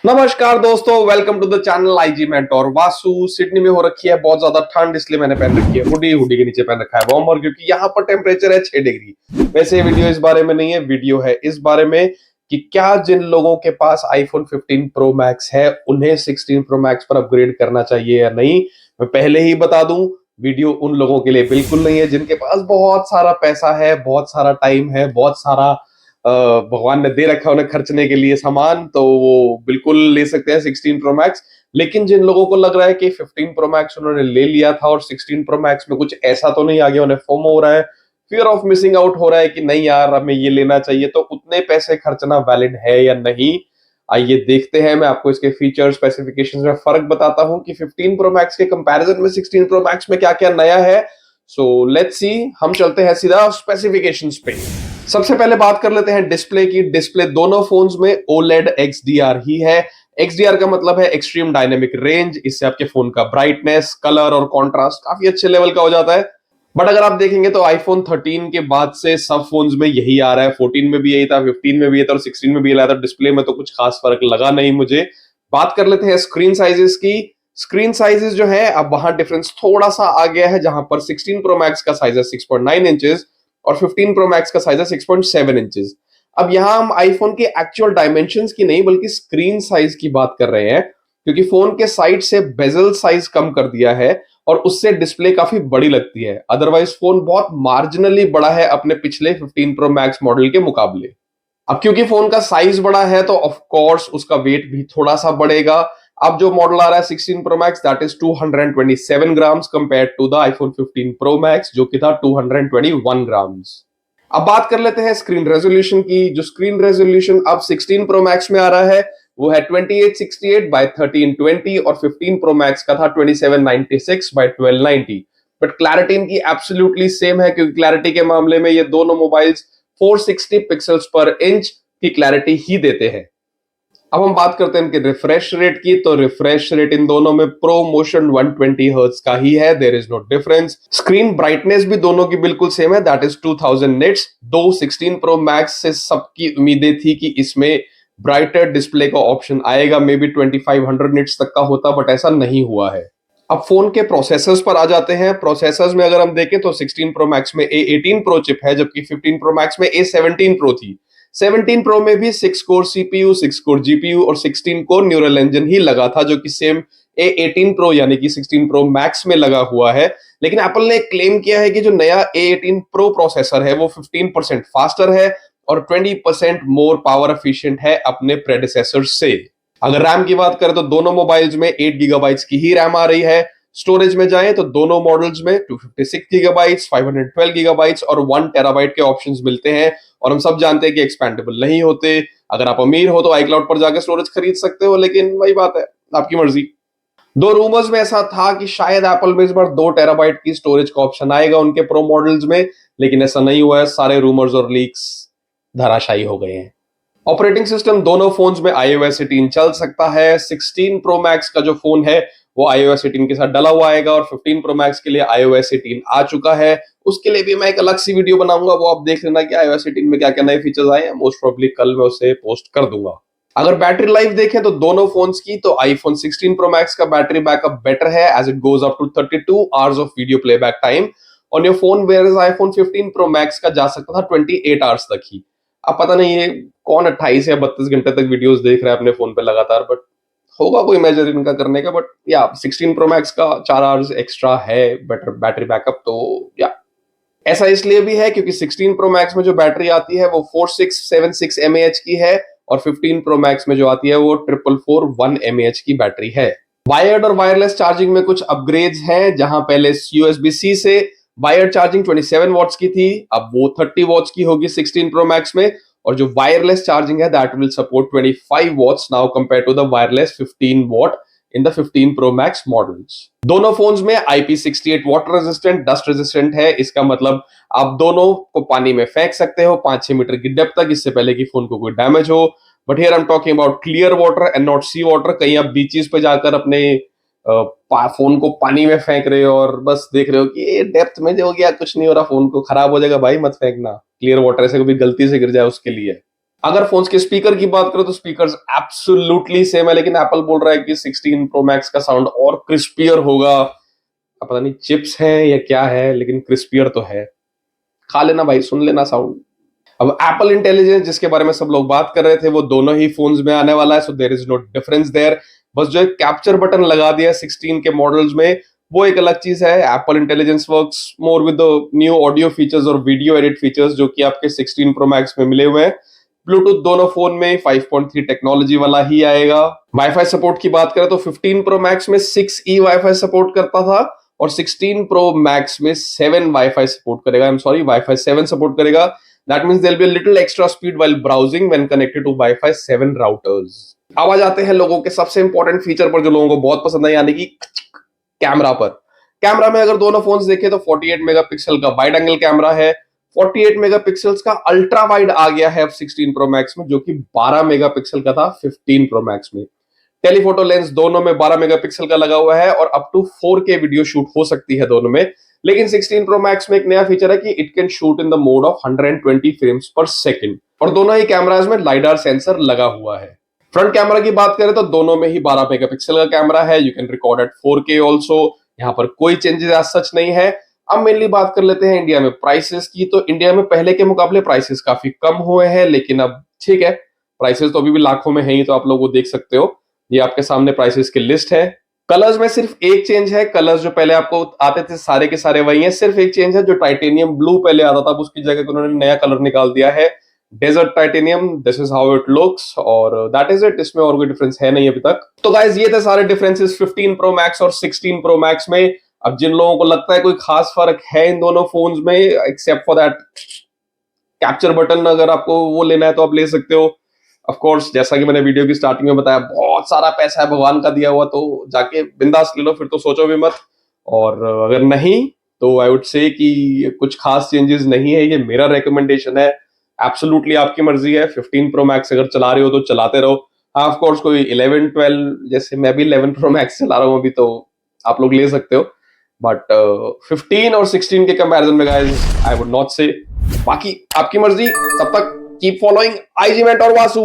नमस्कार दोस्तों, welcome to the channel IG mentor. Vasu Sydney में हो रखी है बहुत ज्यादा ठंड, इसलिए मैंने पहन रखी है हुडी। हुडी के नीचे पहन रखा है वार्मर, क्योंकि यहाँ पर टेम्परेचर है 6 डिग्री। वैसे ये वीडियो इस बारे में नहीं है, वीडियो है इस बारे में कि क्या जिन लोगों के पास आईफोन 15 प्रो मैक्स है उन्हें 16 प्रो मैक्स पर अपग्रेड करना चाहिए या नहीं। मैं पहले ही बता दूं, वीडियो उन लोगों के लिए बिल्कुल नहीं है जिनके पास बहुत सारा पैसा है, बहुत सारा टाइम है, बहुत सारा भगवान ने दे रखा है उन्हें खर्चने के लिए सामान, तो वो बिल्कुल ले सकते हैं 16 प्रो मैक्स। लेकिन जिन लोगों को लग रहा है कि 15 प्रो मैक्स उन्होंने ले लिया था और 16 प्रो मैक्स में कुछ ऐसा तो नहीं आ गया, उन्हें फोमो हो रहा है, फियर ऑफ मिसिंग आउट हो रहा है कि नहीं यार हमें ये लेना चाहिए, तो उतने पैसे खर्चना वैलिड है या नहीं, आइए देखते हैं। मैं आपको इसके फीचर स्पेसिफिकेशंस में फर्क बताता हूं कि 15 प्रो मैक्स के कंपैरिजन में 16 प्रो मैक्स में क्या क्या नया है। सो लेट्स सी, हम चलते हैं सीधा स्पेसिफिकेशंस पे। सबसे पहले बात कर लेते हैं डिस्प्ले की। डिस्प्ले दोनों फोन्स में OLED XDR ही है। XDR का मतलब है एक्सट्रीम डायनेमिक रेंज। इससे आपके फोन का ब्राइटनेस, कलर और कॉन्ट्रास्ट काफी अच्छे लेवल का हो जाता है। बट अगर आप देखेंगे तो आईफोन 13 के बाद से सब फोन्स में यही आ रहा है। 14 में भी यही था, 15 में भी यही था और 16 में भी यही था। डिस्प्ले में तो कुछ खास फर्क लगा नहीं मुझे। बात कर लेते हैं स्क्रीन साइजेस की। स्क्रीन साइजेस जो है, अब वहां डिफरेंस थोड़ा सा आ गया है, जहां पर 16 प्रो मैक्स का साइज है 6.9 इंचेस और 15 प्रो मैक्स का साइज है 6.7 इंचेस। अब यहां हम आईफोन के एक्चुअल डायमेंशंस की नहीं बल्कि स्क्रीन साइज की बात कर रहे हैं, क्योंकि फोन के साइड से बेजल साइज कम कर दिया है और उससे डिस्प्ले काफी बड़ी लगती है। अदरवाइज फोन बहुत मार्जिनली बड़ा है अपने पिछले 15 प्रो मैक्स मॉडल के मुकाबले। अब क्योंकि फोन का साइज बड़ा है तो ऑफ कोर्स उसका वेट भी थोड़ा सा बढ़ेगा। अब जो मॉडल आ रहा है 16 pro max, that is 227 grams compare to the iPhone 15 pro max जो कि था 221 ग्राम्स। अब बात कर लेते हैं स्क्रीन रेजोल्यूशन की। जो स्क्रीन रेजोल्यूशन अब 16 प्रो मैक्स में आ रहा है वो है 2868 बाय 1320 और 15 प्रो मैक्स का था 2796 बाय 1290। बट क्लैरिटी इनकी एब्सोल्युटली सेम है, क्योंकि क्लैरिटी के मामले में ये दोनों मोबाइल्स 460 पिक्सल्स पर इंच की क्लैरिटी ही देते हैं। अब हम बात करते हैं इनके रिफ्रेश रेट की। तो रिफ्रेश रेट इन दोनों में प्रो मोशन 120 हर्ट्ज का ही है, there is no difference. Screen brightness भी दोनों की बिल्कुल सेम है, दैट इज 2000 निट्स। दो 16 प्रो मैक्स से सबकी उम्मीदें थी कि इसमें ब्राइटर डिस्प्ले का ऑप्शन आएगा, मे बी 2500 निट्स तक का होता, बट ऐसा नहीं हुआ है। अब फोन के प्रोसेसर्स पर आ जाते हैं। प्रोसेसर्स में अगर हम देखें तो 16 प्रो मैक्स में A18 प्रो चिप है, जबकि 15 प्रो मैक्स में A17 प्रो थी। 17 प्रो में भी 6 कोर सीपीयू, 6 कोर जीपीयू और 16 कोर न्यूरल इंजन ही लगा था, जो कि सेम A18 प्रो यानी कि 16 प्रो मैक्स में लगा हुआ है। लेकिन एप्पल ने क्लेम किया है कि जो नया A18 प्रो प्रोसेसर है वो 15% फास्टर है और 20% मोर पावर एफिशिएंट है अपने प्रेडिसेसर से। अगर रैम की बात करें तो दोनों मोबाइल्स में 8 गीगाबाइट्स की ही रैम आ रही है। स्टोरेज में जाएं तो दोनों मॉडल्स में 256 गीगाबाइट्स, 512 गीगाबाइट्स और 1 टेराबाइट के ऑप्शंस मिलते हैं। और हम सब जानते हैं कि एक्सपेंडेबल नहीं होते। अगर आप अमीर हो तो iCloud पर जाकर स्टोरेज खरीद सकते हो, लेकिन वही बात है, आपकी मर्जी। दो रूमर्स में ऐसा था कि शायद एप्पल में इस बार 2 टेराबाइट की स्टोरेज का ऑप्शन आएगा उनके प्रो मॉडल्स में, लेकिन ऐसा नहीं हुआ है। सारे रूमर्स और लीक्स धराशायी हो गए हैं। ऑपरेटिंग सिस्टम दोनों फोन्स में iOS 18 चल सकता है। 16 प्रो मैक्स का जो फोन है वो iOS 18 के साथ डला हुआ आएगा और 15 प्रो मैक्स के लिए iOS 18 आ चुका है। उसके लिए भी मैं एक अलग सी वीडियो बनाऊंगा, वो आप देख लेना कि iOS 18 में क्या क्या नए फीचर्स आए हैं। मोस्ट प्रोबेबली कल मैं उसे पोस्ट कर दूंगा। अगर बैटरी लाइफ देखें तो दोनों फोन्स की, तो आईफोन 16 प्रो मैक्स का बैटरी बैकअप बेटर है as it goes up to 32 hours of video playback time on your phone, whereas iPhone 15 pro max का जा सकता था 28 आवर्स तक ही। अब पता नहीं ये कौन 28 या 32 घंटे तक वीडियोस देख रहा है अपने फोन पे लगातार, बट होगा कोई मेजर इनका करने का। बट या 16 प्रो मैक्स का 4 आवर्स एक्स्ट्रा है बेटर बैटरी बैकअप, तो या ऐसा इसलिए भी है क्योंकि 16 प्रो मैक्स में जो बैटरी आती है वो 4676 mAh की है और 15 प्रो मैक्स में जो आती है वो 4441 mAh की बैटरी है। वायर्ड और वायरलेस चार्जिंग में कुछ अपग्रेड्स हैं, जहां पहले USB-C से वायर्ड चार्जिंग 27 वॉट्स की थी, अब वो 30 वॉट्स की होगी 16 प्रो मैक्स में। और जो वायरलेस चार्जिंग है that will support 25 watts now compare to the wireless 15 watt in the 15 pro max models. दोनों फोन्स में IP68 water resistant, dust resistant है। इसका मतलब आप दोनों को पानी में फेंक सकते हो 5-6 मीटर की डेप्थ तक, इससे पहले कि फोन को कोई डैमेज हो। But here I am talking about clear water and not sea water. कहीं आप बीचेस पे जाकर अपने फोन को पानी में फेंक रहे हो और बस देख रहे हो कि ये डेप्थ में जो हो गया, कुछ नहीं हो रहा, फोन को खराब हो जाएगा, भाई मत फेंकना। क्लियर वाटर से कभी गलती से गिर जाए उसके लिए। अगर फोन्स के स्पीकर की बात करो तो स्पीकर्स एब्सोल्युटली सेम है, लेकिन एप्पल बोल रहा है कि 16 प्रो मैक्स का साउंड और क्रिस्पियर होगा। अब पता नहीं चिप्स हैं या क्या है, लेकिन क्रिस्पियर तो है। खा लेना भाई, सुन लेना साउंड। अब एप्पल इंटेलिजेंस जिसके बारे में सब लोग बात कर रहे थे, वो दोनों ही फोन्स में आने वाला है, so there is no difference there. बस जो एक कैप्चर बटन लगा दिया 16 के मॉडल्स में, वो एक अलग चीज है। Apple intelligence works more with the new audio features और वीडियो एडिट फीचर्स जो कि आपके 16 प्रो मैक्स में मिले हुए हैं। ब्लूटूथ दोनों फोन में 5.3 टेक्नोलॉजी वाला ही आएगा। वाईफाई सपोर्ट की बात करें तो 15 प्रो मैक्स में 6E वाईफाई सपोर्ट करता था, और 16 प्रो मैक्स में 7 वाईफाई सपोर्ट करेगा। I am sorry, wifi 7 support करेगा। That means there will be a little extra speed while browsing when connected to wifi 7 routers. अब आ जाते हैं लोगों के सबसे इंपॉर्टेंट फीचर पर जो लोगों को बहुत पसंद है, यानी कि कैमरा पर। कैमरा में अगर दोनों फोन्स देखें तो 48 मेगापिक्सल का वाइड एंगल कैमरा है, 48 मेगापिक्सल्स का अल्ट्रा वाइड आ गया है 16 प्रो मैक्स में, जो कि 12 मेगापिक्सल का था 15 प्रो मैक्स में। टेलीफोटो लेंस दोनों में 12 मेगापिक्सल का लगा हुआ है, और up to 4K video shoot हो सकती है दोनों में। लेकिन 16 प्रो मैक्स में एक नया फीचर है कि it can shoot in the mode of 120 frames पर सेकंड, और दोनों ही कैमरास में लाइडार सेंसर लगा हुआ है। फ्रंट कैमरा की बात करें तो दोनों में ही 12 मेगापिक्सल का कैमरा है। You can record eight 4K also. यहाँ पर कोई चेंजेस एज सच नहीं है। अब मेनली बात कर लेते हैं इंडिया में प्राइसेस की। तो इंडिया में पहले के मुकाबले प्राइसेस काफी कम हुए हैं, लेकिन अब ठीक है, प्राइसेस तो अभी भी लाखों में है ही, तो आप लोग वो देख सकते हो। ये आपके सामने प्राइसेस की लिस्ट है। कलर्स में सिर्फ एक चेंज है। कलर्स जो पहले आपको आते थे सारे के सारे वही हैं, सिर्फ एक चेंज है। जो टाइटेनियम ब्लू पहले आता था, उसकी जगह उन्होंने नया कलर निकाल दिया है, desert titanium. This is how it looks, और दैट इज इट। इसमें और कोई डिफरेंस है नहीं अभी तक। तो गाइस, ये थे सारे डिफरेंसेस 15 प्रो मैक्स और 16 प्रो मैक्स में। अब जिन लोगों को लगता है कोई खास फर्क है इन दोनों फोन्स में, except for that capture button, अगर आपको वो लेना है तो आप ले सकते हो। ऑफ कोर्स, जैसा कि मैंने वीडियो की स्टार्टिंग में बताया, बहुत सारा पैसा है भगवान का दिया हुआ, तो जाके बिंदास ले लो, फिर तो सोचो भी मत। और अगर नहीं तो आई वुड से कि कुछ खास चेंजेस नहीं है, ये मेरा रिकमेंडेशन है। एब्सोल्युटली आपकी मर्जी है। 15 प्रो मैक्स अगर चला रहे हो तो चलाते रहो। हाँ, ऑफ कोर्स कोई 11 12, जैसे मैं भी 11 प्रो मैक्स चला रहा हूँ अभी, तो आप लोग ले सकते हो। बट 15 और 16 के कंपैरिजन में गाइस, आई वुड नॉट से। बाकी आपकी मर्जी। तब तक keep following IG mentor Vasu.